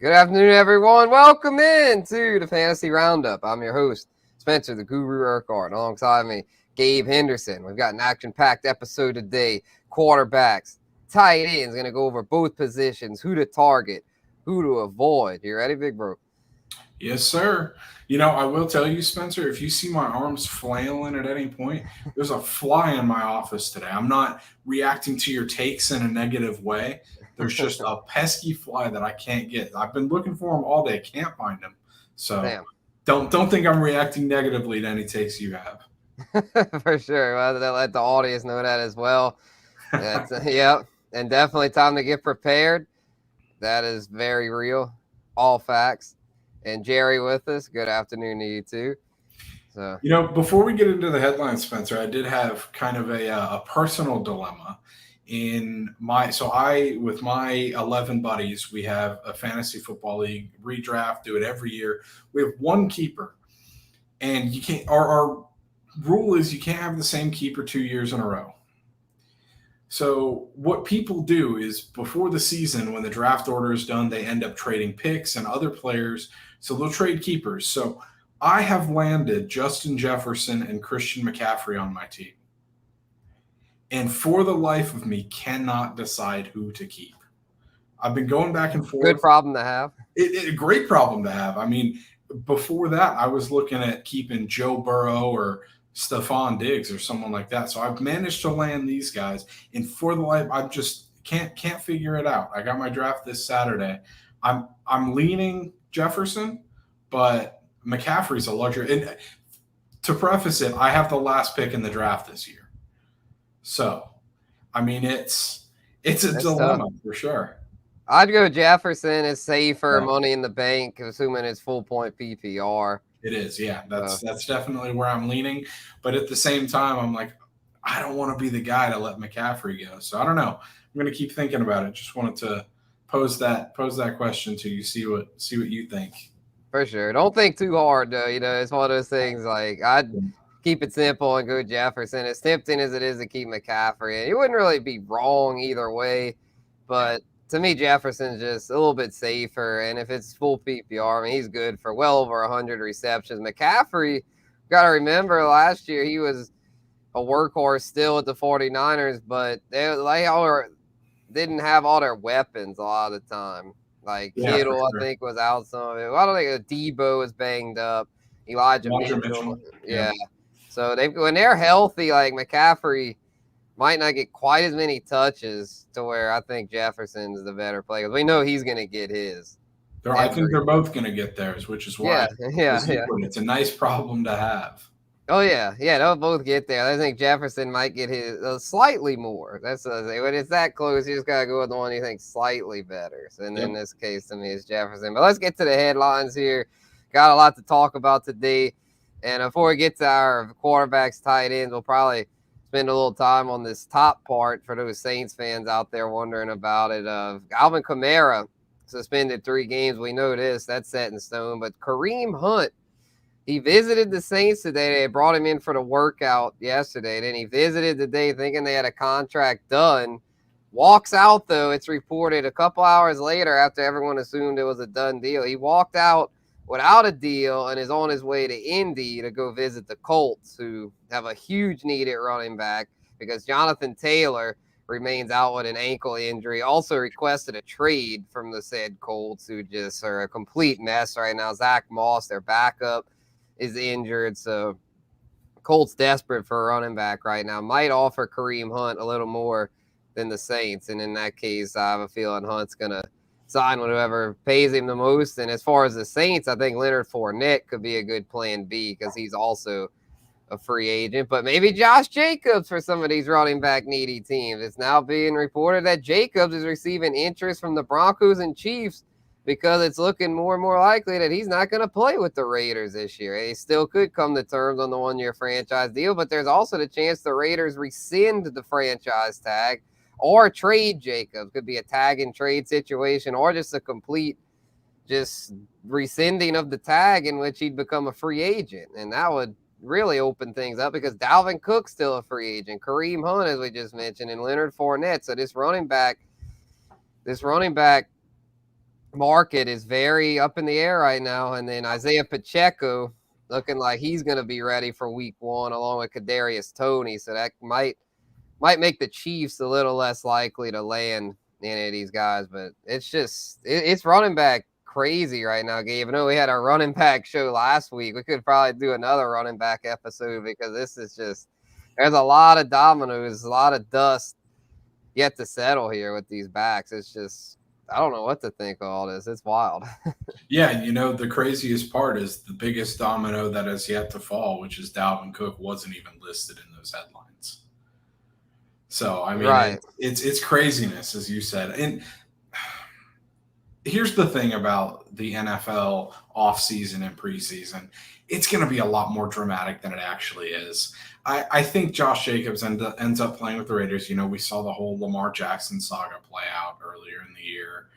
Good afternoon, everyone. Welcome in to the Fantasy Roundup. I'm your host, Spencer, the Guru Urquhart. Alongside me, Gabe Henderson. We've got an action-packed episode today. Quarterbacks, tight ends. Going to go over both positions, who to target, who to avoid. You ready, big bro? Yes, sir. I will tell you, Spencer, if you see my arms flailing at any point, there's a fly in my office today. I'm not reacting to your takes in a negative way. There's just a pesky fly that I can't get. I've been looking for him all day, can't find him. So Damn. don't think I'm reacting negatively to any takes you have. For sure. Well, they'll let the audience know that as well. That's yep. And definitely time to get prepared. That is very real. All facts. And Jerry with us. Good afternoon to you too. So Before we get into the headlines, Spencer, I did have kind of a personal dilemma with my 11 buddies, we have a fantasy football league, redraft, do it every year. We have one keeper, and you can't. Our rule is you can't have the same keeper 2 years in a row. So what people do is before the season, when the draft order is done, they end up trading picks and other players. So they'll trade keepers. So I have landed Justin Jefferson and Christian McCaffrey on my team. And for the life of me, cannot decide who to keep. I've been going back and forth. Good problem to have. A great problem to have. I mean, before that, I was looking at keeping Joe Burrow or Stephon Diggs or someone like that. So I've managed to land these guys. And for the life, I just can't figure it out. I got my draft this Saturday. I'm leaning Jefferson, but McCaffrey's a luxury. And to preface it, I have the last pick in the draft this year. So, I mean, it's a dilemma for sure. I'd go Jefferson is safer, money in the bank, assuming it's full point PPR. It is, yeah. That's definitely where I'm leaning. But at the same time, I'm like, I don't want to be the guy to let McCaffrey go. So I don't know. I'm going to keep thinking about it. Just wanted to pose that question to you, see what you think. For sure. Don't think too hard though. It's one of those things like I'd keep it simple and go Jefferson. As tempting as it is to keep McCaffrey, and it wouldn't really be wrong either way. But to me, Jefferson's just a little bit safer. And if it's full PPR, I mean, he's good for well over 100 receptions. McCaffrey, got to remember last year he was a workhorse still at the 49ers, but they didn't have all their weapons a lot of the time. Like Kittle, sure. I think, was out some of it. Well, I don't think Debo was banged up. Elijah Mitchell. Yeah. So when they're healthy, like McCaffrey might not get quite as many touches to where I think Jefferson's the better player. We know he's going to get his. I think they're both going to get theirs, which is why it's a nice problem to have. Oh, yeah. Yeah, they'll both get there. I think Jefferson might get his slightly more. That's when it's that close, you just got to go with the one you think slightly better. So in this case, to me, it's Jefferson. But let's get to the headlines here. Got a lot to talk about today. And before we get to our quarterbacks, tight ends, we'll probably spend a little time on this top part for those Saints fans out there wondering about it. Alvin Kamara suspended 3 games. We know this. That's set in stone. But Kareem Hunt, he visited the Saints today. They brought him in for the workout yesterday. Then he visited today thinking they had a contract done. Walks out, though. It's reported a couple hours later after everyone assumed it was a done deal. He walked out without a deal and is on his way to Indy to go visit the Colts, who have a huge need at running back because Jonathan Taylor remains out with an ankle injury. Also requested a trade from the said Colts, who just are a complete mess right now. Zach Moss, their backup, is injured, so Colts desperate for a running back right now. Might offer Kareem Hunt a little more than the Saints, and in that case, I have a feeling Hunt's going to sign with whoever pays him the most. And as far as the Saints, I think Leonard Fournette could be a good plan B because he's also a free agent. But maybe Josh Jacobs for some of these running back needy teams. It's now being reported that Jacobs is receiving interest from the Broncos and Chiefs because it's looking more and more likely that he's not going to play with the Raiders this year. He still could come to terms on the 1-year franchise deal, but there's also the chance the Raiders rescind the franchise tag or trade Jacobs. Could be a tag and trade situation or just a complete just rescinding of the tag in which he'd become a free agent. And that would really open things up because Dalvin Cook's still a free agent. Kareem Hunt, as we just mentioned, and Leonard Fournette. So this running back market is very up in the air right now. And then Isaiah Pacheco looking like he's going to be ready for week 1 along with Kadarius Toney. So that might make the Chiefs a little less likely to land any of these guys. But it's just it's running back crazy right now, Gabe. I know we had our running back show last week. We could probably do another running back episode because this is just there's a lot of dominoes, a lot of dust yet to settle here with these backs. It's just I don't know what to think of all this. It's wild. Yeah, the craziest part is the biggest domino that has yet to fall, which is Dalvin Cook wasn't even listed in those headlines. So I mean, Right. it's craziness, as you said. And here's the thing about the NFL offseason and preseason. It's going to be a lot more dramatic than it actually is. I think Josh Jacobs ends up playing with the Raiders. We saw the whole Lamar Jackson saga play out earlier in the year.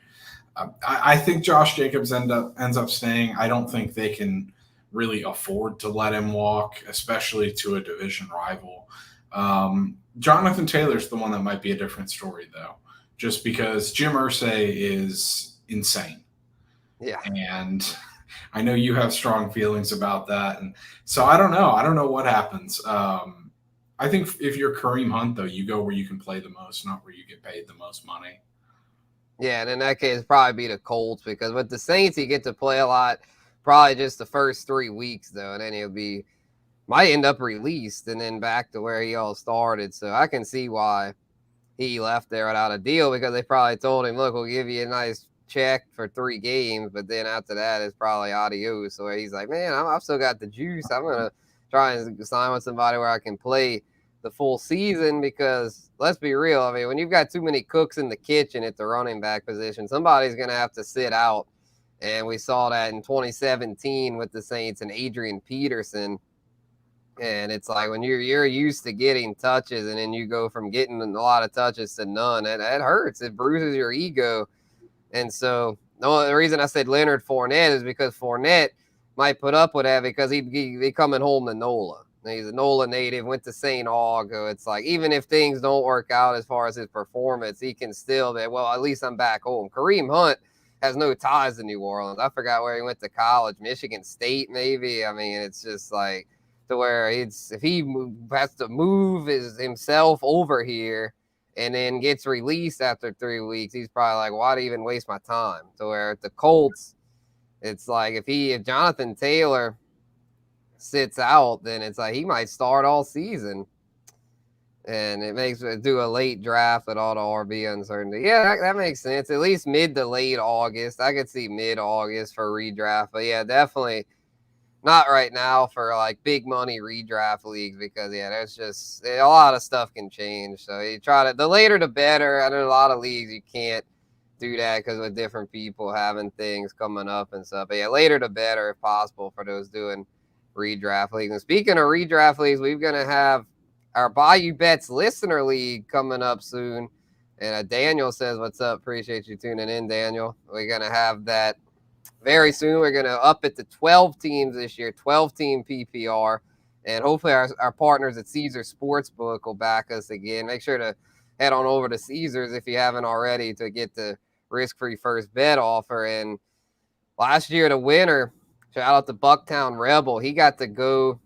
I think Josh Jacobs ends up staying. I don't think they can really afford to let him walk, especially to a division rival. Jonathan Taylor's the one that might be a different story, though, just because Jim Irsay is insane. Yeah. And I know you have strong feelings about that. And so I don't know. I don't know what happens. I think if you're Kareem Hunt, though, you go where you can play the most, not where you get paid the most money. Yeah, and in that case, probably be the Colts because with the Saints, he get to play a lot, probably just the first 3 weeks, though, and then he'll might end up released and then back to where he all started. So I can see why he left there without a deal because they probably told him, look, we'll give you a nice check for 3 games, but then after that, it's probably adios. So he's like, man, I've still got the juice. I'm going to try and sign with somebody where I can play the full season because let's be real. I mean, when you've got too many cooks in the kitchen at the running back position, somebody's going to have to sit out. And we saw that in 2017 with the Saints and Adrian Peterson. And it's like when you're used to getting touches and then you go from getting a lot of touches to none, it hurts. It bruises your ego. And so the reason I said Leonard Fournette is because Fournette might put up with that because he coming home to NOLA. He's a NOLA native, went to St. Aug. It's like even if things don't work out as far as his performance, he can still be, well, at least I'm back home. Kareem Hunt has no ties to New Orleans. I forgot where he went to college, Michigan State maybe. I mean, it's just like to where if he has to move himself over here and then gets released after 3 weeks, he's probably like, why do you even waste my time? To where the Colts, it's like if Jonathan Taylor sits out, then it's like he might start all season. And it makes it do a late draft with all the RB uncertainty. Yeah, that makes sense. At least mid to late August. I could see mid-August for redraft. But yeah, definitely not right now for like big money redraft leagues because there's just a lot of stuff can change. So you the later the better. I know a lot of leagues you can't do that because with different people having things coming up and stuff. But yeah, later the better if possible for those doing redraft leagues. And speaking of redraft leagues, we're gonna have our Bayou Bets listener league coming up soon. And Daniel says, "What's up? Appreciate you tuning in, Daniel. We're gonna have that." Very soon, we're going to up it to 12 teams this year, 12-team PPR. And hopefully our partners at Caesar Sportsbook will back us again. Make sure to head on over to Caesars if you haven't already to get the risk-free first bet offer. And last year, the winner, shout out to Bucktown Rebel, he got to go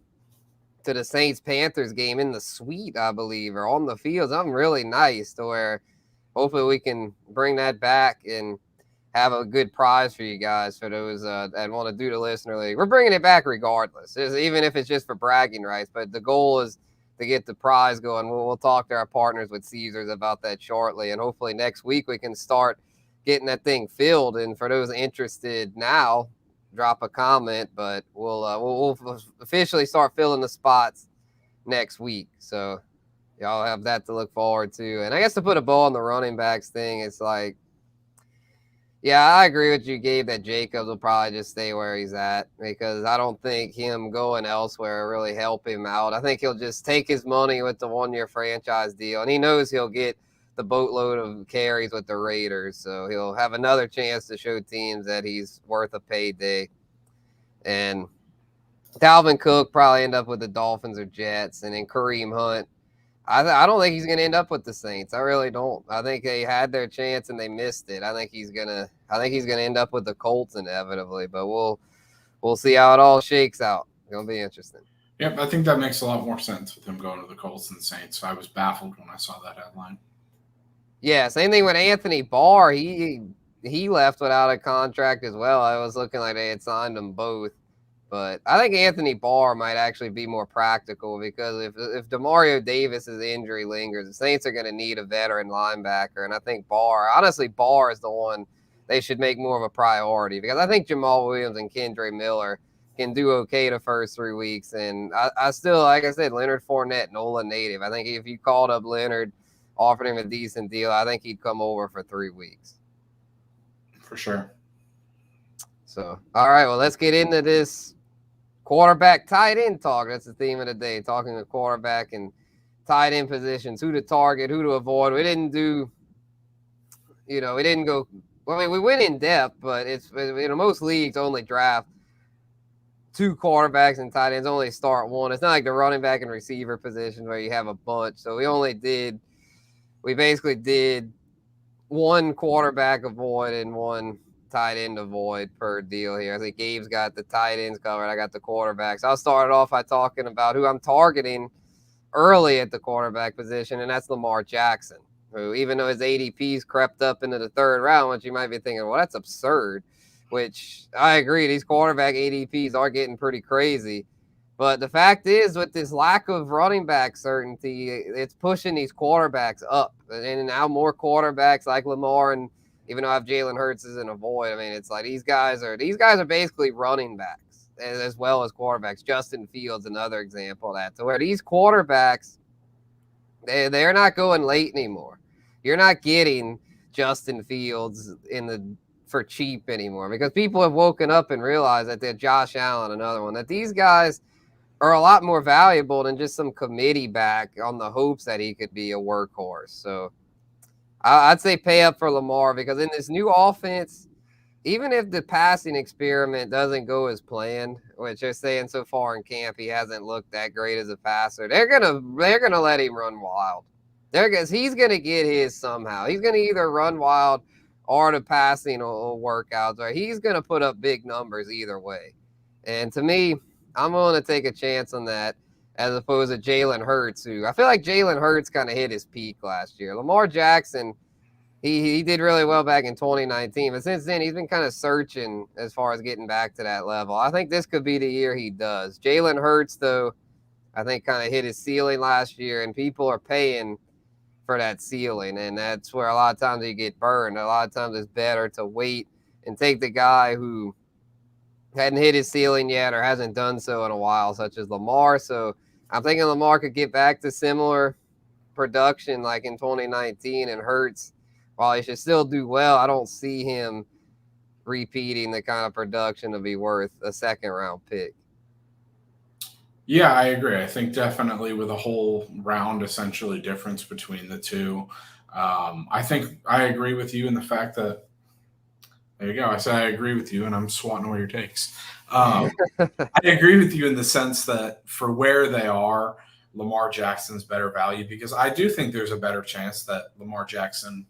to the Saints-Panthers game in the suite, I believe, or on the field. Something really nice to where hopefully we can bring that back and have a good prize for you guys for those that want to do the listener league. We're bringing it back regardless, even if it's just for bragging rights. But the goal is to get the prize going. We'll talk to our partners with Caesars about that shortly, and hopefully next week we can start getting that thing filled. And for those interested now, drop a comment. But we'll officially start filling the spots next week. So y'all have that to look forward to. And I guess to put a bow on the running backs thing, it's like, yeah, I agree with you, Gabe, that Jacobs will probably just stay where he's at because I don't think him going elsewhere will really help him out. I think he'll just take his money with the 1-year franchise deal, and he knows he'll get the boatload of carries with the Raiders, so he'll have another chance to show teams that he's worth a payday. And Dalvin Cook probably end up with the Dolphins or Jets, and then Kareem Hunt I don't think he's going to end up with the Saints. I really don't. I think they had their chance and they missed it. I think he's gonna end up with the Colts inevitably. But we'll see how it all shakes out. It's gonna be interesting. Yep, I think that makes a lot more sense with him going to the Colts than the Saints. I was baffled when I saw that headline. Yeah, same thing with Anthony Barr. He left without a contract as well. I was looking like they had signed them both. But I think Anthony Barr might actually be more practical because if Demario Davis's injury lingers, the Saints are going to need a veteran linebacker. And I think Barr is the one they should make more of a priority because I think Jamal Williams and Kendre Miller can do okay the first 3 weeks. And I still, like I said, Leonard Fournette, NOLA native. I think if you called up Leonard, offered him a decent deal, I think he'd come over for 3 weeks. For sure. So, all right, well, let's get into this quarterback tight end talk. That's the theme of the day, talking the quarterback and tight end positions, who to target, who to avoid. We didn't go, I mean, we went in depth, but it's, most leagues only draft 2 quarterbacks and tight ends, only start 1. It's not like the running back and receiver position where you have a bunch. So we basically did 1 quarterback avoid and 1 tight end avoid per deal here. I think Gabe's got the tight ends covered. I got the quarterbacks. I'll start it off by talking about who I'm targeting early at the quarterback position, and that's Lamar Jackson, who, even though his ADP's crept up into the 3rd round, which you might be thinking, well, that's absurd, which I agree. These quarterback ADPs are getting pretty crazy. But the fact is, with this lack of running back certainty, it's pushing these quarterbacks up. And now more quarterbacks like Lamar, and even though I have Jalen Hurts as an avoid, I mean, it's like these guys are basically running backs as well as quarterbacks. Justin Fields, another example of that. So where these quarterbacks, they're not going late anymore. You're not getting Justin Fields for cheap anymore because people have woken up and realized that they're Josh Allen, another one, that these guys are a lot more valuable than just some committee back on the hopes that he could be a workhorse. So I'd say pay up for Lamar because in this new offense, even if the passing experiment doesn't go as planned, which they're saying so far in camp he hasn't looked that great as a passer, they're gonna let him run wild. He's gonna get his somehow. He's gonna either run wild or the passing will work out. Or he's gonna put up big numbers either way. And to me, I'm willing to take a chance on that as opposed to Jalen Hurts, who I feel like Jalen Hurts kind of hit his peak last year. Lamar Jackson, he did really well back in 2019, but since then he's been kind of searching as far as getting back to that level. I think this could be the year he does. Jalen Hurts, though, I think kind of hit his ceiling last year, and people are paying for that ceiling, and that's where a lot of times you get burned. A lot of times it's better to wait and take the guy who hadn't hit his ceiling yet or hasn't done so in a while, such as Lamar. So I'm thinking Lamar could get back to similar production like in 2019, and Hurts, while he should still do well, I don't see him repeating the kind of production to be worth a 2nd-round pick. Yeah, I agree. I think definitely with a whole round essentially difference between the two. I think I agree with you in the fact that there you go. I said I agree with you, and I'm swatting all your takes. I agree with you in the sense that for where they are, Lamar Jackson's better value because I do think there's a better chance that Lamar Jackson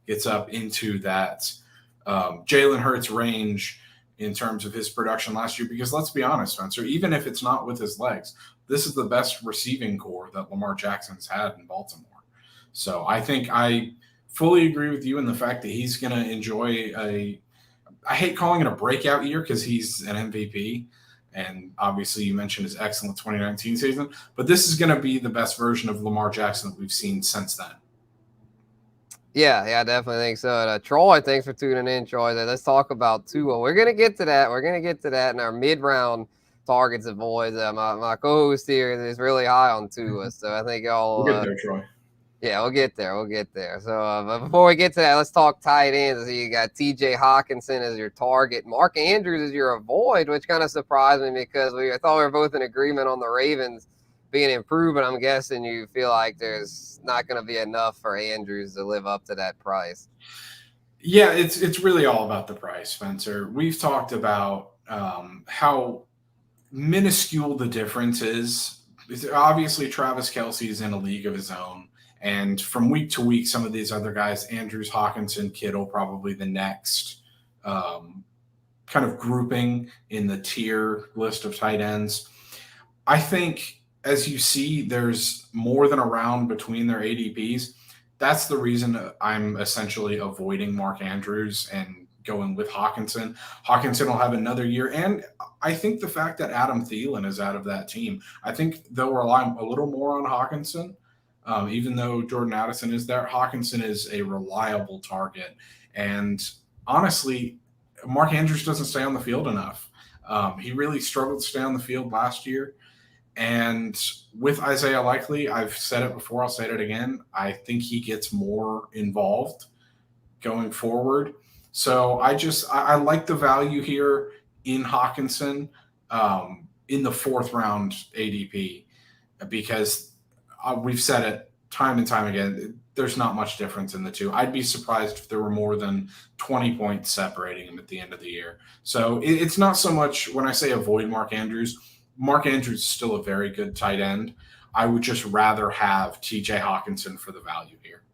gets up into that Jalen Hurts range in terms of his production last year. Because let's be honest, Spencer, even if it's not with his legs, this is the best receiving core that Lamar Jackson's had in Baltimore. So I think I fully agree with you in the fact that he's going to enjoy I hate calling it a breakout year because he's an MVP. And obviously you mentioned his excellent 2019 season, but this is going to be the best version of Lamar Jackson that we've seen since then. Yeah, I definitely think so. Troy, thanks for tuning in, Troy. Let's talk about Tua. We're going to get to that. We're going to get to that in our mid-round targets and voids. My co-host here is really high on Tua, so I think y'all... We'll get there, Troy. Yeah, we'll get there. So but before we get to that, let's talk tight ends. So you got T.J. Hawkinson as your target. Mark Andrews is your avoid, which kind of surprised me because I thought we were both in agreement on the Ravens being improved, but I'm guessing you feel like there's not going to be enough for Andrews to live up to that price. Yeah, it's really all about the price, Spencer. We've talked about how minuscule the difference is obviously Travis Kelce is in a league of his own. And from week to week, some of these other guys, Andrews, Hawkinson, Kittle, probably the next kind of grouping in the tier list of tight ends. I think as you see, there's more than a round between their ADPs. That's the reason I'm essentially avoiding Mark Andrews and going with Hawkinson. Hawkinson will have another year. And I think the fact that Adam Thielen is out of that team, I think they'll rely a little more on Hawkinson. Even though Jordan Addison is there, Hawkinson is a reliable target. And honestly, Mark Andrews doesn't stay on the field enough. He really struggled to stay on the field last year. And with Isaiah Likely, I've said it before, I'll say it again. I think he gets more involved going forward. So I like the value here in Hawkinson in the 4th round ADP because we've said it time and time again. There's not much difference in the two. I'd be surprised if there were more than 20 points separating them at the end of the year. So it's not so much when I say avoid Mark Andrews. Mark Andrews is still a very good tight end. I would just rather have TJ Hawkinson for the value here.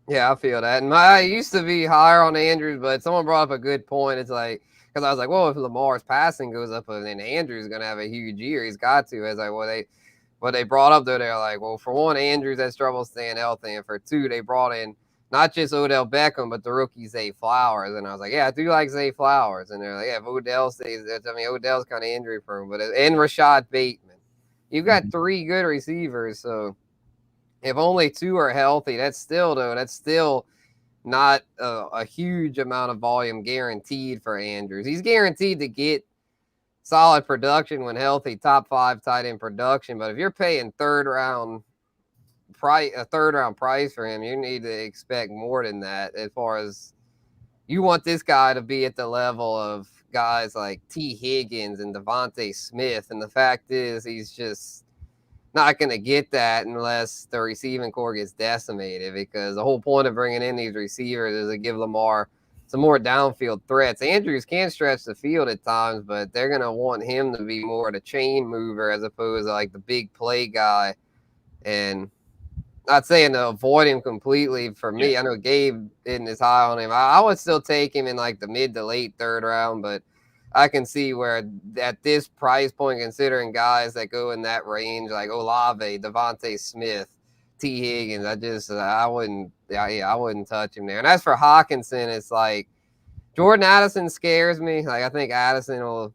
Yeah, I feel that. And I used to be higher on Andrews, but someone brought up a good point. It's like, because I was like, well, if Lamar's passing goes up, then Andrews is going to have a huge year. He's got to. It's like, what they brought up there, they're like, well, for one, Andrews has trouble staying healthy. And for two, they brought in not just Odell Beckham, but the rookie Zay Flowers. And I was like, yeah, I do like Zay Flowers. And they're like, yeah, if Odell stays, Odell's kind of injury prone, and Rashad Bateman. You've got 3 good receivers, so if only 2 are healthy, that's still not a huge amount of volume guaranteed for Andrews. He's guaranteed to get solid production when healthy, top 5 tight end production. But if you're paying a third round price for him, you need to expect more than that. As far as you want this guy to be at the level of guys like T. Higgins and Devontae Smith, and the fact is he's just not going to get that unless the receiving core gets decimated, because the whole point of bringing in these receivers is to give Lamar some more downfield threats. Andrews can stretch the field at times, but they're going to want him to be more of a chain mover as opposed to like the big play guy. And not saying to avoid him completely for me. I know Gabe isn't as high on him. I would still take him in like the mid to late 3rd round, but I can see where at this price point, considering guys that go in that range, like Olave, Devontae Smith, T. Higgins, I wouldn't touch him there. And as for Hawkinson, it's like Jordan Addison scares me. Like I think Addison will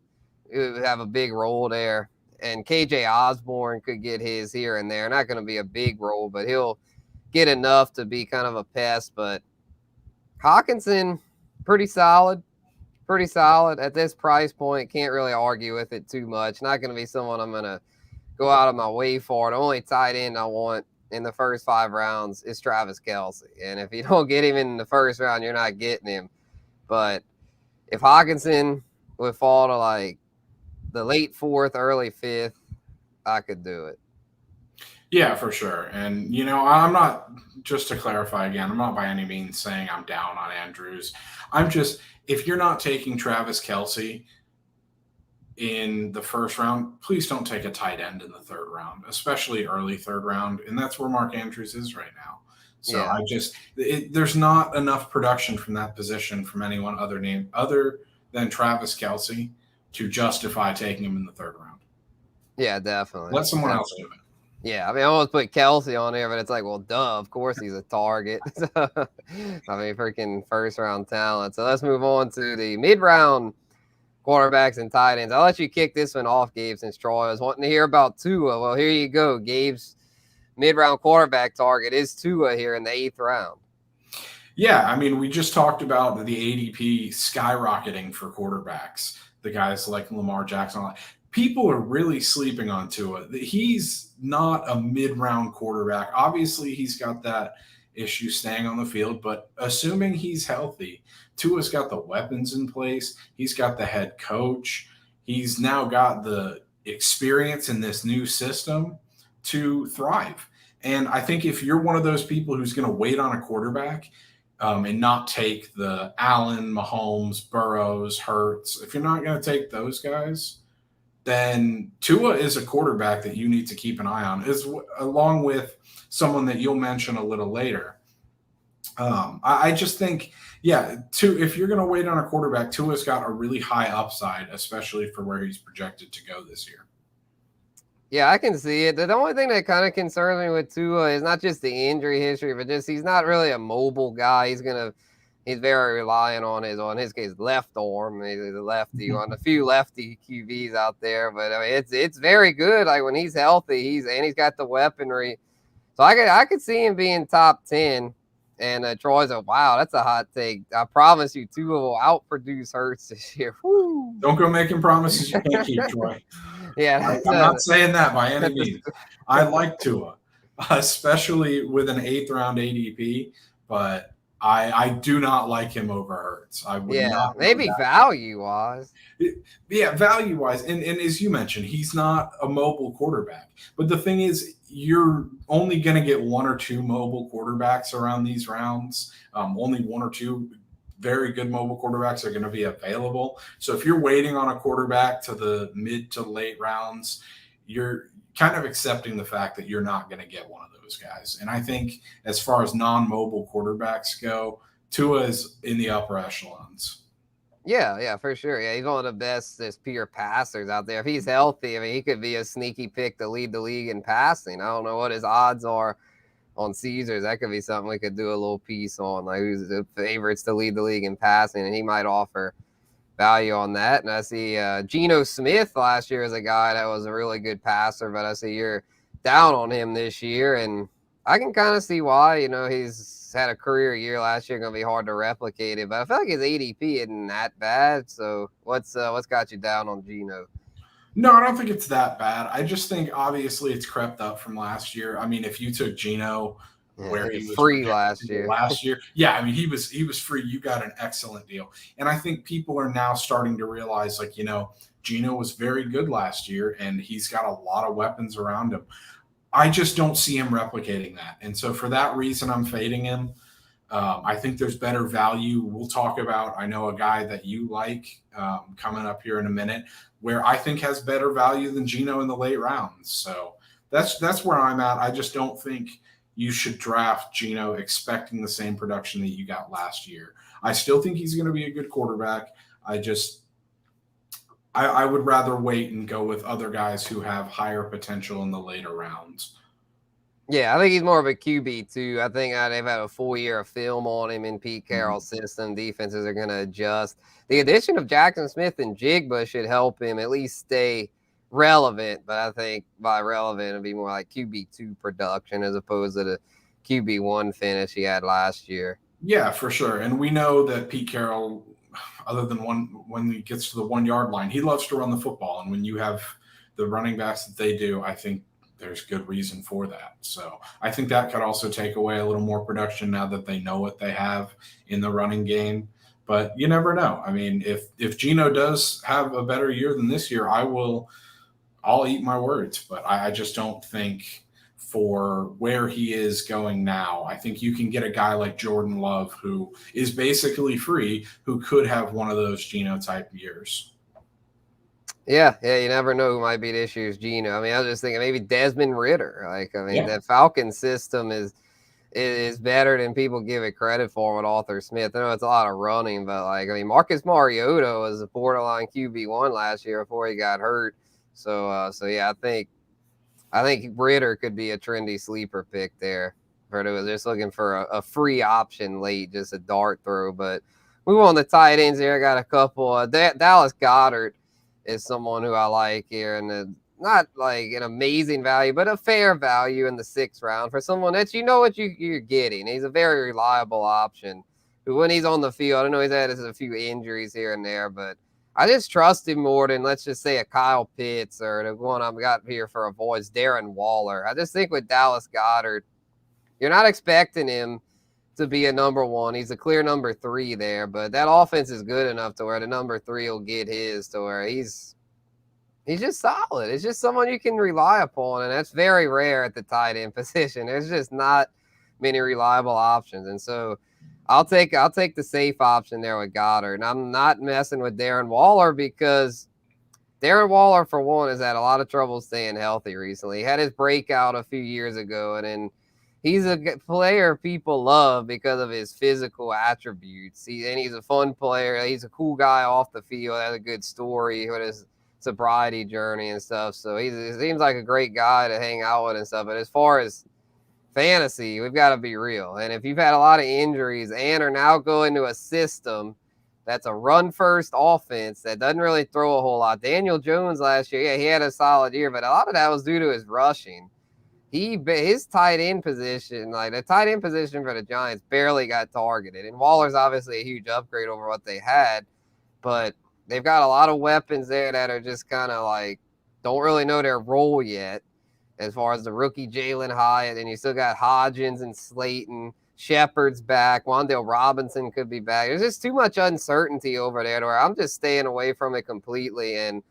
have a big role there. And KJ Osborne could get his here and there. Not going to be a big role, but he'll get enough to be kind of a pest. But Hawkinson, pretty solid at this price point. Can't really argue with it too much. Not going to be someone I'm going to go out of my way for. The only tight end I want in the first 5 rounds is Travis Kelce. And if you don't get him in the first round, you're not getting him. But if Hawkinson would fall to like the late 4th, early 5th, I could do it. Yeah, for sure. And, I'm not, just to clarify again, I'm not by any means saying I'm down on Andrews. I'm just, if you're not taking Travis Kelce in the 1st round, please don't take a tight end in the 3rd round, especially early 3rd round. And that's where Mark Andrews is right now. So there's not enough production from that position from anyone other than Travis Kelce to justify taking him in the 3rd round. Yeah, definitely. Let someone else do it. Yeah, I mean, I almost put Kelce on there, but it's like, well, duh, of course he's a target. Freaking 1st round talent. So let's move on to the mid-round quarterbacks and tight ends. I'll let you kick this one off, Gabe, since Troy was wanting to hear about Tua. Well, here you go. Gabe's mid-round quarterback target is Tua here in the 8th round. Yeah, I mean, we just talked about the ADP skyrocketing for quarterbacks. The guys like Lamar Jackson. People are really sleeping on Tua. He's not a mid-round quarterback. Obviously, he's got that issue staying on the field, but assuming he's healthy, Tua's got the weapons in place. He's got the head coach. He's now got the experience in this new system to thrive. And I think if you're one of those people who's going to wait on a quarterback and not take the Allen, Mahomes, Burrows, Hurts, if you're not going to take those guys, then Tua is a quarterback that you need to keep an eye on, along with someone that you'll mention a little later. I just think, if you're going to wait on a quarterback, Tua's got a really high upside, especially for where he's projected to go this year. Yeah, I can see it. The only thing that kind of concerns me with Tua is not just the injury history, but just he's not really a mobile guy. He's very reliant on his case left arm. He's a lefty on a few lefty QBs out there, but I mean it's very good. Like when he's healthy, he's got the weaponry. So I could see him being top 10. And Troy's like, wow, that's a hot take. I promise you, Tua will outproduce Hurts this year. Woo. Don't go making promises you can't keep, Troy. Yeah, I'm not saying that by any means. I like Tua, especially with an 8th round ADP, but I do not like him over Hurts. I would not. Maybe value wise. Yeah, value wise, and as you mentioned, he's not a mobile quarterback. But the thing is, you're only going to get 1 or 2 mobile quarterbacks around these rounds. Only 1 or 2 very good mobile quarterbacks are going to be available. So if you're waiting on a quarterback to the mid to late rounds, you're kind of accepting the fact that you're not going to get one of those guys. And I think as far as non-mobile quarterbacks go, Tua is in the upper echelons. Yeah, for sure. Yeah, he's one of the best pure passers out there. If he's healthy, I mean, he could be a sneaky pick to lead the league in passing. I don't know what his odds are on Caesars. That could be something we could do a little piece on, like who's the favorites to lead the league in passing, and he might offer value on that. And I see Geno Smith last year as a guy that was a really good passer, but I see you're down on him this year, and I can kind of see why. You know, he's had a career year last year, going to be hard to replicate it, but I feel like his ADP isn't that bad. So what's got you down on Geno? No, I don't think it's that bad. I just think obviously it's crept up from last year. I mean, if you took Geno where he was free last year, yeah, I mean he was free. You got an excellent deal, and I think people are now starting to realize, like, you know, Geno was very good last year, and he's got a lot of weapons around him. I just don't see him replicating that. And so for that reason, I'm fading him. I think there's better value. We'll talk about, I know a guy that you like coming up here in a minute, where I think has better value than Geno in the late rounds. So that's where I'm at. I just don't think you should draft Geno expecting the same production that you got last year. I still think he's going to be a good quarterback. I would rather wait and go with other guys who have higher potential in the later rounds. Yeah, I think he's more of a QB too. I think they've had a full year of film on him in Pete Carroll's system. Defenses are going to adjust. The addition of Jackson Smith and Jigba should help him at least stay relevant. But I think by relevant, it'll be more like QB2 production as opposed to the QB1 finish he had last year. Yeah, for sure. And we know that Pete Carroll, other than when he gets to the 1 yard line, he loves to run the football. And when you have the running backs that they do, I think there's good reason for that. So I think that could also take away a little more production now that they know what they have in the running game. But you never know. I mean, if Geno does have a better year than this year, I'll eat my words. But I just don't think for where he is going now, I think you can get a guy like Jordan Love, who is basically free, who could have one of those Geno type years. Yeah, you never know who might be this year's Geno. I mean, I was just thinking maybe Desmond Ridder. That Falcon system is better than people give it credit for with Arthur Smith. I know it's a lot of running, but Marcus Mariota was a borderline QB1 last year before he got hurt. So yeah, I think Ridder could be a trendy sleeper pick there. Was just looking for a free option late, just a dart throw. But move on to tight ends here. I got a couple. Dallas Goedert is someone who I like here, and not like an amazing value, but a fair value in the 6th round for someone that you know what you're getting. He's a very reliable option who, when he's on the field, I know he's had a few injuries here and there, but I just trust him more than, let's just say, a Kyle Pitts, or the one I've got here for a voice, Darren Waller. I just think with Dallas Goedert, you're not expecting him to be a number 1. He's a clear number 3 there, but that offense is good enough to where the number 3 will get his, to where he's just solid. It's just someone you can rely upon, and that's very rare at the tight end position. There's just not many reliable options, and so I'll take the safe option there with Goddard. And I'm not messing with Darren Waller because Darren Waller, for one, has had a lot of trouble staying healthy recently. He had his breakout a few years ago, and then he's a player people love because of his physical attributes. He's a fun player. He's a cool guy off the field. Has a good story with his sobriety journey and stuff. So he seems like a great guy to hang out with and stuff. But as far as fantasy, we've got to be real. And if you've had a lot of injuries and are now going to a system that's a run-first offense that doesn't really throw a whole lot. Daniel Jones last year, yeah, he had a solid year, but a lot of that was due to his rushing. His tight end position, like the tight end position for the Giants, barely got targeted. And Waller's obviously a huge upgrade over what they had, but they've got a lot of weapons there that are just kind of like don't really know their role yet. As far as the rookie Jalen Hyatt, and you still got Hodgins and Slayton. Shepard's back. Wan'Dale Robinson could be back. There's just too much uncertainty over there to where I'm just staying away from it completely. And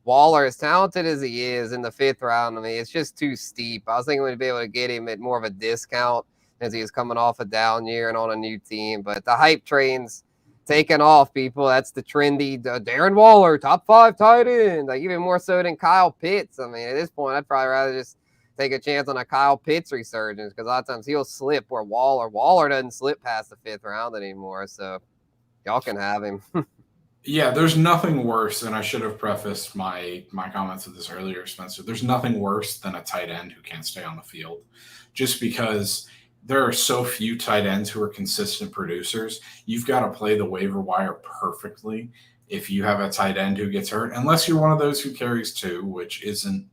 Waller, as talented as he is in the 5th round, I mean, it's just too steep. I was thinking we'd be able to get him at more of a discount as he was coming off a down year and on a new team. But the hype train's taking off, people. That's the trendy Darren Waller, top 5 tight end. Like even more so than Kyle Pitts. I mean, at this point, I'd probably rather just take a chance on a Kyle Pitts resurgence because a lot of times he'll slip where Waller doesn't slip past the 5th round anymore. So y'all can have him. Yeah, there's nothing worse, and I should have prefaced my comments with this earlier, Spencer. There's nothing worse than a tight end who can't stay on the field, just because there are so few tight ends who are consistent producers. You've got to play the waiver wire perfectly if you have a tight end who gets hurt, unless you're one of those who carries 2, which isn't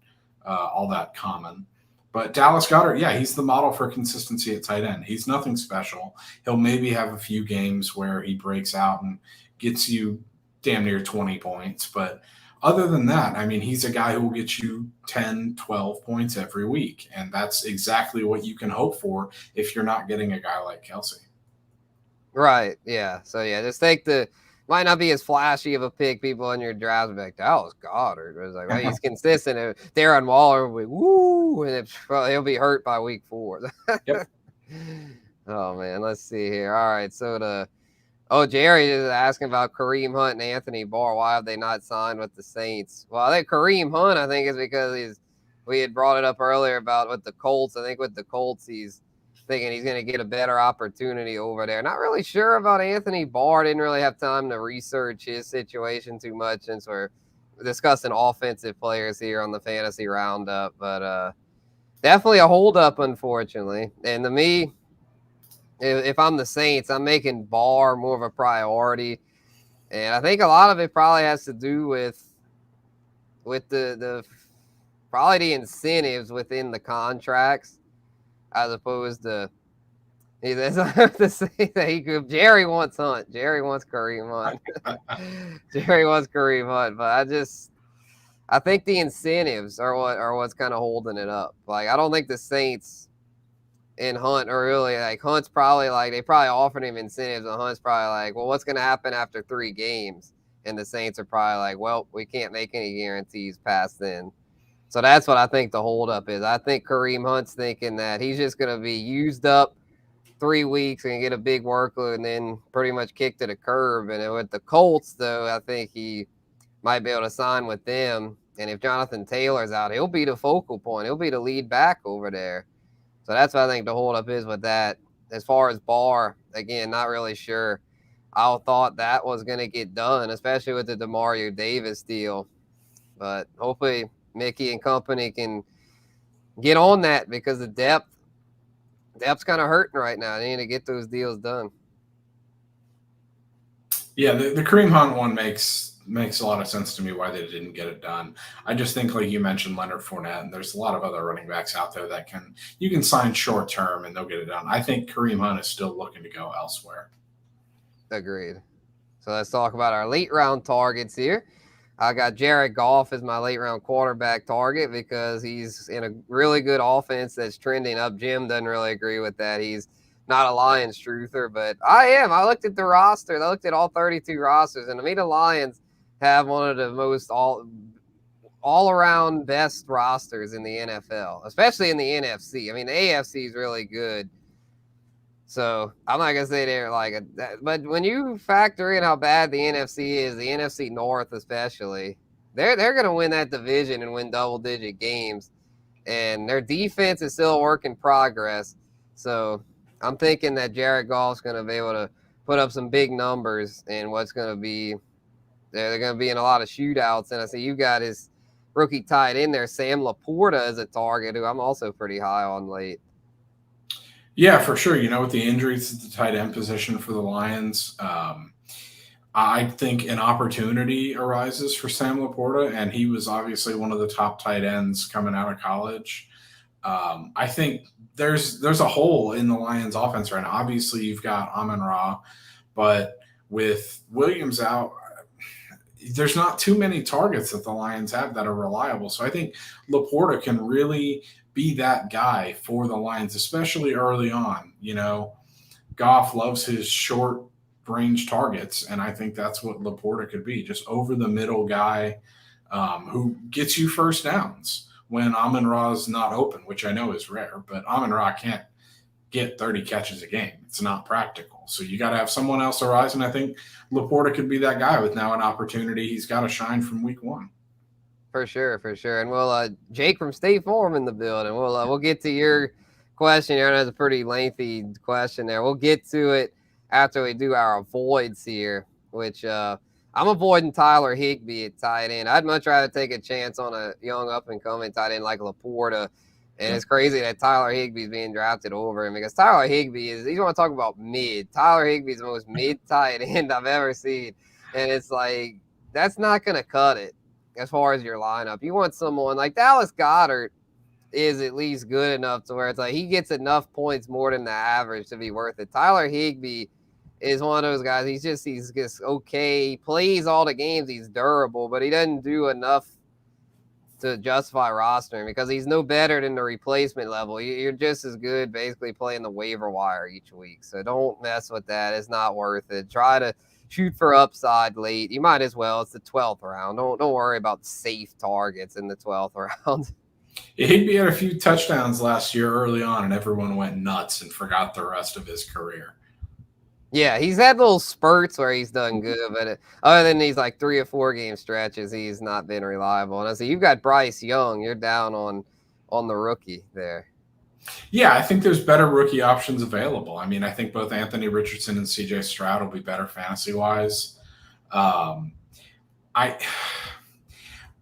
all that common. But Dallas Goedert, yeah, he's the model for consistency at tight end. He's nothing special. He'll maybe have a few games where he breaks out and gets you damn near 20 points. But other than that, I mean, he's a guy who will get you 10, 12 points every week. And that's exactly what you can hope for if you're not getting a guy like Kelsey. Right, yeah. So, yeah, just take might not be as flashy of a pick. People in your drafts be like, Dallas Goedert. It's like, well, he's consistent. Darren Waller will be, woo, and he'll be hurt by week 4. Yep. Oh, man, let's see here. All right, so Jerry is asking about Kareem Hunt and Anthony Barr. Why have they not signed with the Saints? Well, I think Kareem Hunt, I think, is because we had brought it up earlier about with the Colts. I think with the Colts, he's thinking he's going to get a better opportunity over there. Not really sure about Anthony Barr. Didn't really have time to research his situation too much since we're discussing offensive players here on the Fantasy Roundup. But definitely a holdup, unfortunately. And to me, if I'm the Saints, I'm making Barr more of a priority. And I think a lot of it probably has to do with the probably the incentives within the contracts. As opposed to, to say that he could. Jerry wants Hunt. Jerry wants Kareem Hunt. Jerry wants Kareem Hunt. But I think the incentives are what's kind of holding it up. Like I don't think the Saints and Hunt are really like Hunt's probably like they probably offered him incentives, and Hunt's probably like, well, what's going to happen after 3 games? And the Saints are probably like, well, we can't make any guarantees past then. So that's what I think the holdup is. I think Kareem Hunt's thinking that he's just going to be used up 3 weeks and get a big workload and then pretty much kick to the curb. And with the Colts, though, I think he might be able to sign with them. And if Jonathan Taylor's out, he'll be the focal point. He'll be the lead back over there. So that's what I think the holdup is with that. As far as Barr, again, not really sure. I thought that was going to get done, especially with the DeMario Davis deal. But hopefully Mickey and company can get on that because the depth's kind of hurting right now. They need to get those deals done. Yeah, the Kareem Hunt one makes a lot of sense to me why they didn't get it done. I just think, like you mentioned, Leonard Fournette, and there's a lot of other running backs out there that you can sign short term and they'll get it done. I think Kareem Hunt is still looking to go elsewhere. Agreed. So let's talk about our late round targets here. I got Jared Goff as my late round quarterback target because he's in a really good offense that's trending up. Jim doesn't really agree with that. He's not a Lions truther, but I am. I looked at the roster. I looked at all 32 rosters, and to me, the Lions have one of the most all-around best rosters in the NFL, especially in the NFC. I mean, the AFC is really good. So I'm not gonna say they're like but when you factor in how bad the NFC is, the NFC North especially, they're going to win that division and win double-digit games. And their defense is still a work in progress. So I'm thinking that Jared Goff's going to be able to put up some big numbers in what's going to be – they're going to be in a lot of shootouts. And I see you got his rookie tight in there, Sam Laporta, as a target, who I'm also pretty high on late. Yeah, for sure. With the injuries at the tight end position for the Lions, I think an opportunity arises for Sam Laporta, and he was obviously one of the top tight ends coming out of college. I think there's a hole in the Lions offense right now. Obviously, you've got Amon-Ra, but with Williams out, there's not too many targets that the Lions have that are reliable. So I think Laporta can really be that guy for the Lions, especially early on. Goff loves his short range targets, and I think that's what Laporta could be, just over the middle guy who gets you first downs when Amon-Ra is not open, which I know is rare, but Amon-Ra can't get 30 catches a game. It's not practical. So you got to have someone else arise, and I think Laporta could be that guy with now an opportunity. He's got to shine from week one. For sure. And we'll Jake from State Farm in the building. We'll get to your question here. That's a pretty lengthy question there. We'll get to it after we do our avoids here, which I'm avoiding Tyler Higbee at tight end. I'd much rather take a chance on a young up-and-coming tight end like Laporta. And it's crazy that Tyler Higbee's being drafted over him because Tyler Higbee you want to talk about mid. Tyler Higbee's the most mid tight end I've ever seen. And it's like, that's not going to cut it as far as your lineup. You want someone like Dallas Goedert is at least good enough to where it's like he gets enough points more than the average to be worth it. Tyler Higbee is one of those guys. He's just okay. He plays all the games. He's durable, but he doesn't do enough to justify rostering because he's no better than the replacement level. You're just as good basically playing the waiver wire each week. So don't mess with that. It's not worth it. Try to shoot for upside late. You might as well. It's the 12th round. Don't worry about safe targets in the 12th round. Higbee had a few touchdowns last year early on, and everyone went nuts and forgot the rest of his career. Yeah, he's had little spurts where he's done good, but other than these like 3 or 4 game stretches, he's not been reliable. And I see you've got Bryce Young. You're down on the rookie there. Yeah, I think there's better rookie options available. I mean, I think both Anthony Richardson and CJ Stroud will be better fantasy-wise. I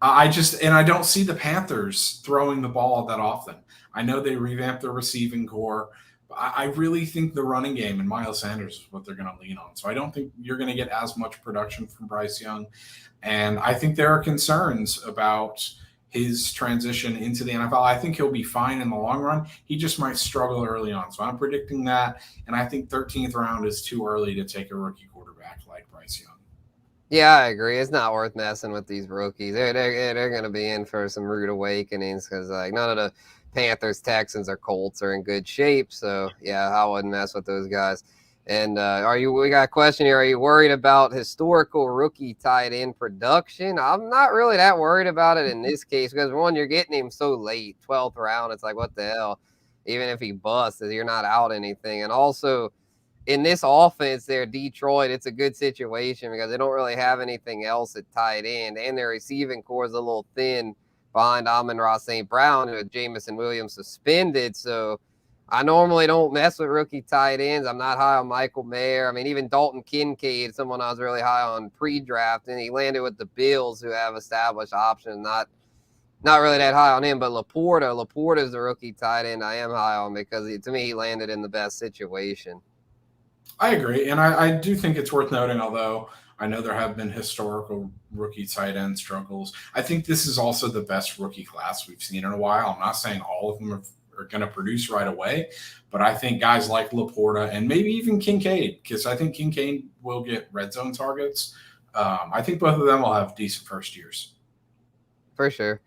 don't see the Panthers throwing the ball that often. I know they revamped their receiving core. I really think the running game and Miles Sanders is what they're going to lean on. So I don't think you're going to get as much production from Bryce Young. And I think there are concerns about his transition into the NFL. I think he'll be fine in the long run. He just might struggle early on. So I'm predicting that. And I think 13th round is too early to take a rookie quarterback like Bryce Young. Yeah, I agree. It's not worth messing with these rookies. They're going to be in for some rude awakenings because like none of the Panthers, Texans, or Colts are in good shape. So yeah, I wouldn't mess with those guys. And we got a question here. Are you worried about historical rookie tight end production? I'm not really that worried about it in this case because one, you're getting him so late, 12th round. It's like, what the hell? Even if he busts, you're not out anything. And also, in this offense there, Detroit, it's a good situation because they don't really have anything else at tight end, and their receiving core is a little thin behind Amon-Ra St. Brown, who had Jamison Williams suspended. So I normally don't mess with rookie tight ends. I'm not high on Michael Mayer. I mean, even Dalton Kincaid, someone I was really high on pre-draft, and he landed with the Bills, who have established options. Not really that high on him, but Laporta is the rookie tight end I am high on because to me he landed in the best situation. I agree, and I do think it's worth noting, although I know there have been historical rookie tight end struggles, I think this is also the best rookie class we've seen in a while. I'm not saying all of them are going to produce right away, but I think guys like Laporta and maybe even Kincaid, because I think Kincaid will get red zone targets. I think both of them will have decent first years. For sure.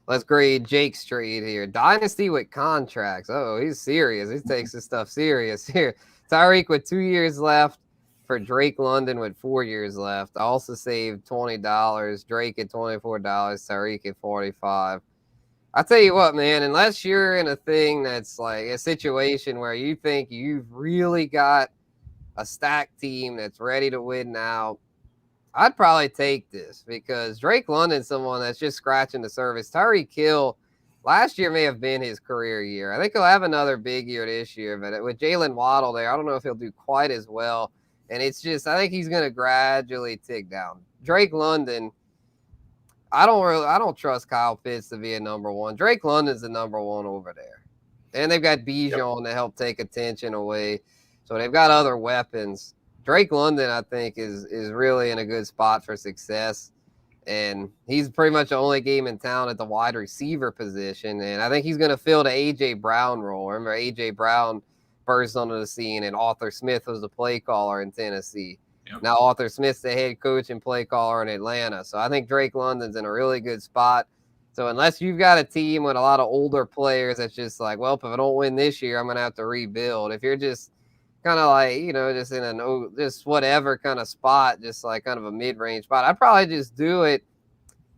Let's grade Jake's trade here. Dynasty with contracts. Oh, he's serious. He takes this stuff serious here. Tyreek with 2 years left for Drake London with 4 years left. I also saved $20. Drake at $24. Tyreek at $45. I tell you what, man, unless you're in a thing that's like a situation where you think you've really got a stacked team that's ready to win now, I'd probably take this because Drake London's someone that's just scratching the surface. Tyreek Hill last year may have been his career year. I think he'll have another big year this year, but with Jalen Waddle there, I don't know if he'll do quite as well. And it's just, I think he's going to gradually tick down. Drake London, I don't trust Kyle Pitts to be a number one. Drake London's the number one over there. And they've got Bijan to help take attention away. So they've got other weapons. Drake London, I think, is really in a good spot for success. And he's pretty much the only game in town at the wide receiver position. And I think he's going to fill the A.J. Brown role. Remember, A.J. Brown burst onto the scene, and Arthur Smith was the play caller in Tennessee. Yep. Now Arthur Smith's the head coach and play caller in Atlanta. So I think Drake London's in a really good spot. So unless you've got a team with a lot of older players that's just like, well, if I don't win this year, I'm going to have to rebuild. If you're just kind of like, just in just whatever kind of spot, just like kind of a mid-range spot, I'd probably just do it.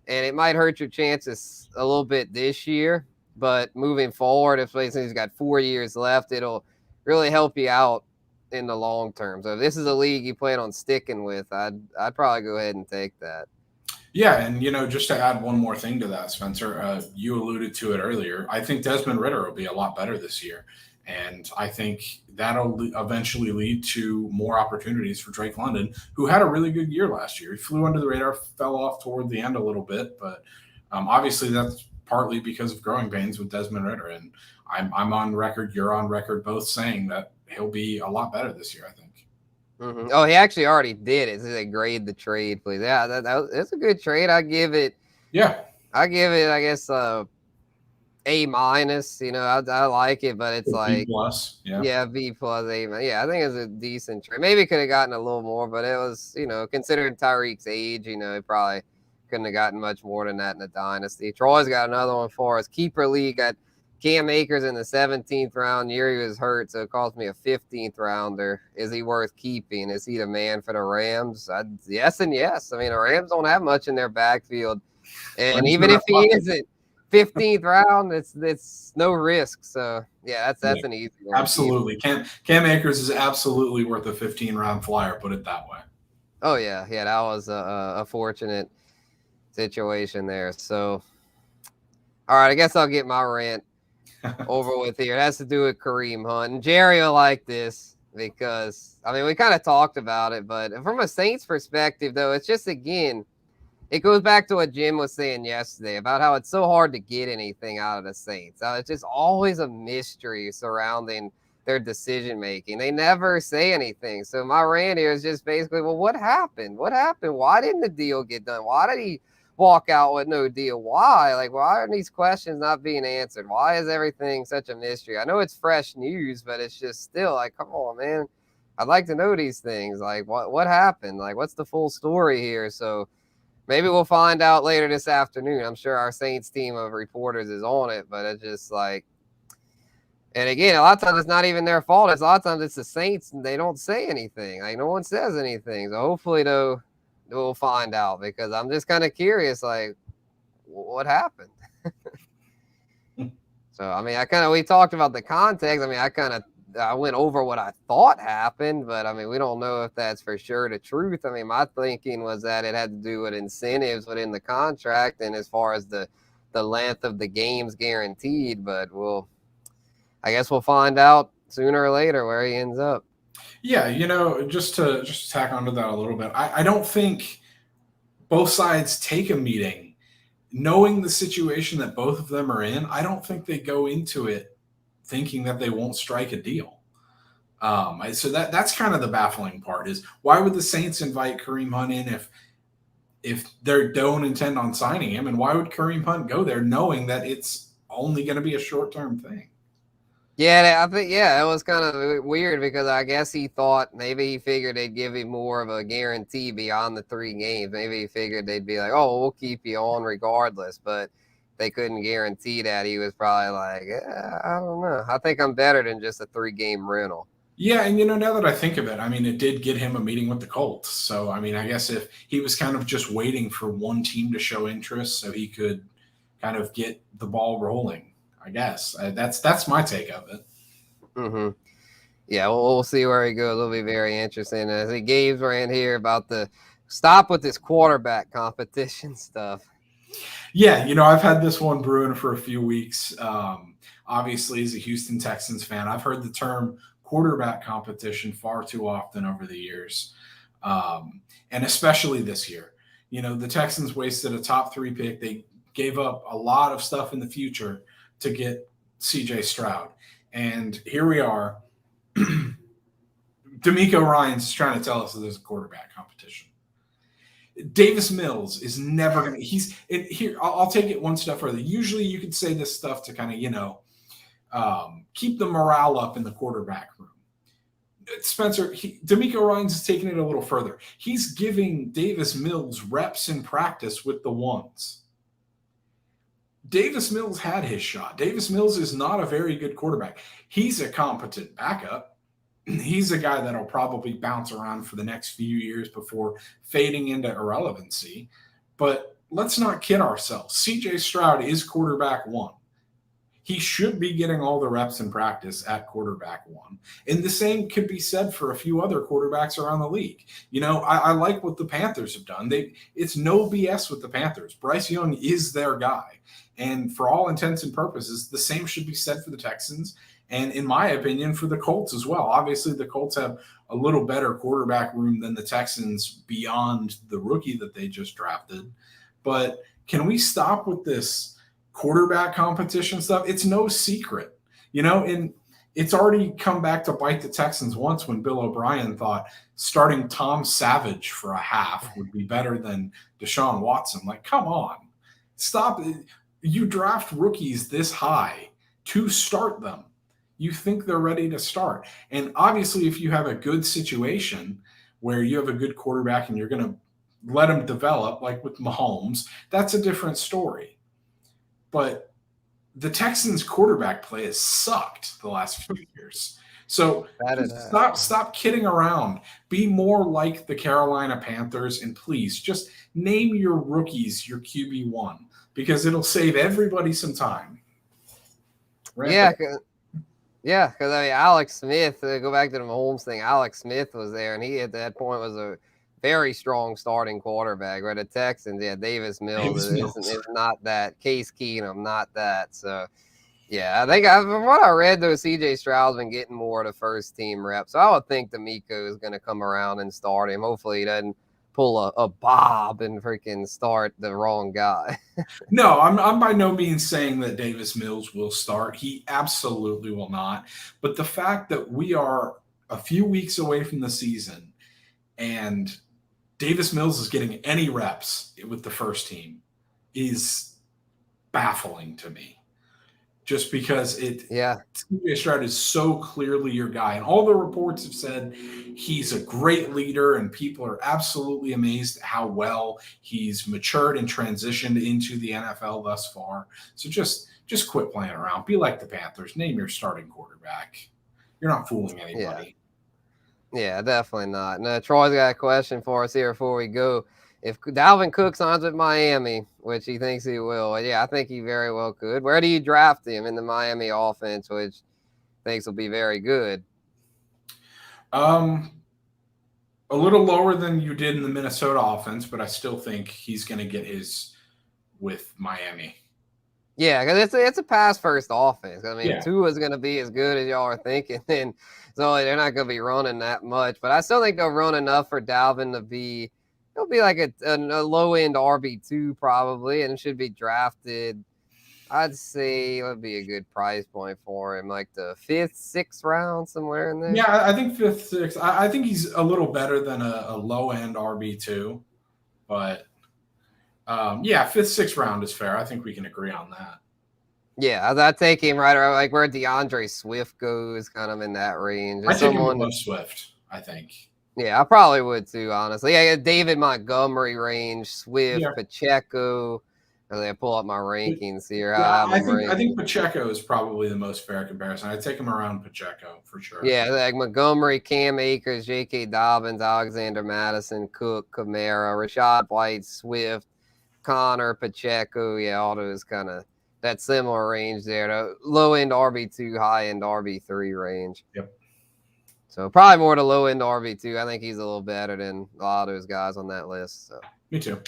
And it might hurt your chances a little bit this year. But moving forward, if he's got 4 years left, it'll really help you out in the long term. So if this is a league you plan on sticking with, I'd probably go ahead and take that. Yeah, and just to add one more thing to that, Spencer, you alluded to it earlier. I think Desmond Ridder will be a lot better this year, and I think that'll eventually lead to more opportunities for Drake London, who had a really good year last year. He flew under the radar, fell off toward the end a little bit, but obviously that's partly because of growing pains with Desmond Ridder, and I'm on record, you're on record, both saying that he'll be a lot better this year, I think. Mm-hmm. Oh, he actually already did it. So they grade the trade, please. Yeah, that's a good trade. I give it. Yeah, I give it. I guess A-. I like it, but it's like B+. Yeah, B+, A-. Yeah, I think it's a decent trade. Maybe could have gotten a little more, but it was considering Tyreek's age, he probably couldn't have gotten much more than that in the dynasty. Troy's got another one for us. Keeper league got Cam Akers in the 17th round. Year he was hurt, so it cost me a 15th rounder. Is he worth keeping? Is he the man for the Rams? Yes and yes. I mean, the Rams don't have much in their backfield. And even if he isn't 15th round, it's no risk. So, yeah, that's an easy one. Absolutely. Cam Akers is absolutely worth a 15-round flyer, put it that way. Oh, yeah. Yeah, that was a fortunate situation there. So, all right, I guess I'll get my rant over with here. It has to do with Kareem Hunt. And Jerry will like this because, we kind of talked about it, but from a Saints perspective, though, it's just, again, it goes back to what Jim was saying yesterday about how it's so hard to get anything out of the Saints. It's just always a mystery surrounding their decision-making. They never say anything. So my rant here is just basically, well, what happened? What happened? Why didn't the deal get done? Why did he walk out with no deal? Why? Like, why are these questions not being answered? Why is everything such a mystery? I know it's fresh news, but it's just still like, come on, man. I'd like to know these things. Like, what happened? Like, what's the full story here? So maybe we'll find out later this afternoon. I'm sure our Saints team of reporters is on it, but it's just like, and again, a lot of times it's not even their fault. It's a lot of times it's the Saints and they don't say anything. Like, no one says anything. So hopefully, though, we'll find out because I'm just kind of curious, like, what happened? So, we talked about the context. I went over what I thought happened, but we don't know if that's for sure the truth. My thinking was that it had to do with incentives within the contract and as far as the length of the games guaranteed, but I guess we'll find out sooner or later where he ends up. Yeah, just to tack onto that a little bit, I don't think both sides take a meeting knowing the situation that both of them are in. I don't think they go into it thinking that they won't strike a deal. So that's kind of the baffling part is why would the Saints invite Kareem Hunt in if they don't intend on signing him? And why would Kareem Hunt go there knowing that it's only going to be a short-term thing? Yeah, I think, it was kind of weird because I guess he thought maybe he figured they'd give him more of a guarantee beyond the 3 games. Maybe he figured they'd be like, oh, we'll keep you on regardless, but they couldn't guarantee that. He was probably like, I don't know. I think I'm better than just a 3-game rental. Yeah, and now that I think of it, it did get him a meeting with the Colts. So, I guess if he was kind of just waiting for one team to show interest so he could kind of get the ball rolling, I guess. That's my take of it. Mm-hmm. Yeah, we'll see where he goes. It'll be very interesting. I think Gabe's ran here about the stop with this quarterback competition stuff. Yeah, I've had this one brewing for a few weeks. Obviously, as a Houston Texans fan, I've heard the term quarterback competition far too often over the years, and especially this year. The Texans wasted a top 3 pick. They gave up a lot of stuff in the future to get CJ Stroud. And here we are. D'Amico Ryans is trying to tell us that there's a quarterback competition. Davis Mills is never going to – here, I'll take it one step further. Usually you could say this stuff to kind of, keep the morale up in the quarterback room. Spencer, D'Amico Ryans is taking it a little further. He's giving Davis Mills reps in practice with the ones. Davis Mills had his shot. Davis Mills is not a very good quarterback. He's a competent backup. He's a guy that'll probably bounce around for the next few years before fading into irrelevancy. But let's not kid ourselves. CJ Stroud is quarterback 1. He should be getting all the reps in practice at quarterback 1. And the same could be said for a few other quarterbacks around the league. I like what the Panthers have done. It's no BS with the Panthers. Bryce Young is their guy. And for all intents and purposes, the same should be said for the Texans. And in my opinion, for the Colts as well. Obviously, the Colts have a little better quarterback room than the Texans beyond the rookie that they just drafted. But can we stop with this quarterback competition stuff? It's no secret, and it's already come back to bite the Texans once when Bill O'Brien thought starting Tom Savage for a half would be better than Deshaun Watson. Like, come on, stop. You draft rookies this high to start them. You think they're ready to start. And obviously, if you have a good situation where you have a good quarterback and you're going to let him develop, like with Mahomes, that's a different story. But the quarterback play has sucked the last few years. So stop kidding around. Be more like the Carolina Panthers, and please just name your rookies your QB1 because it'll save everybody some time. Right? Yeah, because Alex Smith, go back to the Mahomes thing, Alex Smith was there, and he at that point was a very strong starting quarterback. Right, the Texans, Davis Mills is not that. Case Keenum, not that. So, yeah, I think from what I read, though, CJ Stroud's been getting more of the first team reps. So I would think D'Amico is going to come around and start him. Hopefully, he doesn't pull a Bob and freaking start the wrong guy. No, I'm by no means saying that Davis Mills will start. He absolutely will not. But the fact that we are a few weeks away from the season and Davis Mills is getting any reps with the first team is baffling to me. Just because CJ Stroud is so clearly your guy. And all the reports have said he's a great leader, and people are absolutely amazed at how well he's matured and transitioned into the NFL thus far. So just quit playing around. Be like the Panthers. Name your starting quarterback. You're not fooling anybody. Yeah, definitely not. And Troy's got a question for us here before we go. If Dalvin Cook signs with Miami, which he thinks he will, I think he very well could. Where do you draft him in the Miami offense, which thinks will be very good? A little lower than you did in the Minnesota offense, but I still think he's going to get his with Miami. Yeah, because it's a pass-first offense. I mean, Tua's going to be as good as y'all are thinking, and so they're not going to be running that much. But I still think they'll run enough for Dalvin to be – he'll be like a low-end RB2 probably, and should be drafted. I'd say it would be a good price point for him, like the 5th, 6th round, somewhere in there. Yeah, I think 5th, 6th. I think he's a little better than a low-end RB2. But, 5th, 6th round is fair. I think we can agree on that. Yeah, I'd take him right around like where DeAndre Swift goes, kind of in that range. I take him above Swift, I think. Yeah, I probably would too, honestly. Yeah, David Montgomery range, Swift, Pacheco. I pull up my rankings here. I think Pacheco is probably the most fair comparison. I'd take him around Pacheco for sure. Yeah, like Montgomery, Cam Akers, J.K. Dobbins, Alexander Madison, Cook, Kamara, Rashad White, Swift, Connor, Pacheco. Yeah, all those kind of that similar range there. The low-end RB2, high-end RB3 range. Yep. So probably more the low end RB2. I think he's a little better than a lot of those guys on that list. So me too.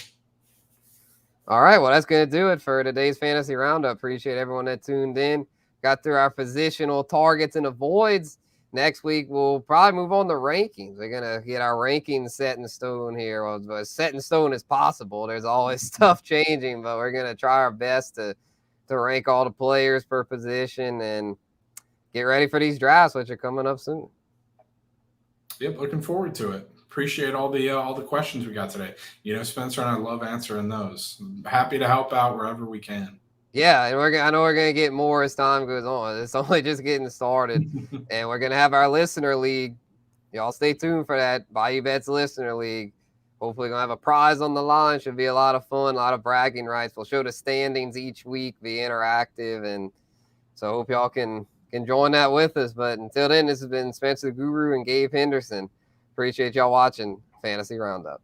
All right, well, that's going to do it for today's Fantasy Roundup. Appreciate everyone that tuned in. Got through our positional targets and avoids. Next week, we'll probably move on to rankings. We're going to get our rankings set in stone here. Well, as set in stone as possible. There's always stuff changing, but we're going to try our best to rank all the players per position and get ready for these drafts, which are coming up soon. Yep, looking forward to it. Appreciate all the questions we got today. Spencer and I love answering those. Happy to help out wherever we can. Yeah, and I know we're gonna get more as time goes on. It's only just getting started, and we're gonna have our listener league. Y'all stay tuned for that Bayou Bets listener league. Hopefully, gonna have a prize on the line. Should be a lot of fun, a lot of bragging rights. We'll show the standings each week, be interactive, and so hope y'all can join that with us. But until then, this has been Spencer the Guru and Gabe Henderson. Appreciate y'all watching Fantasy Roundup.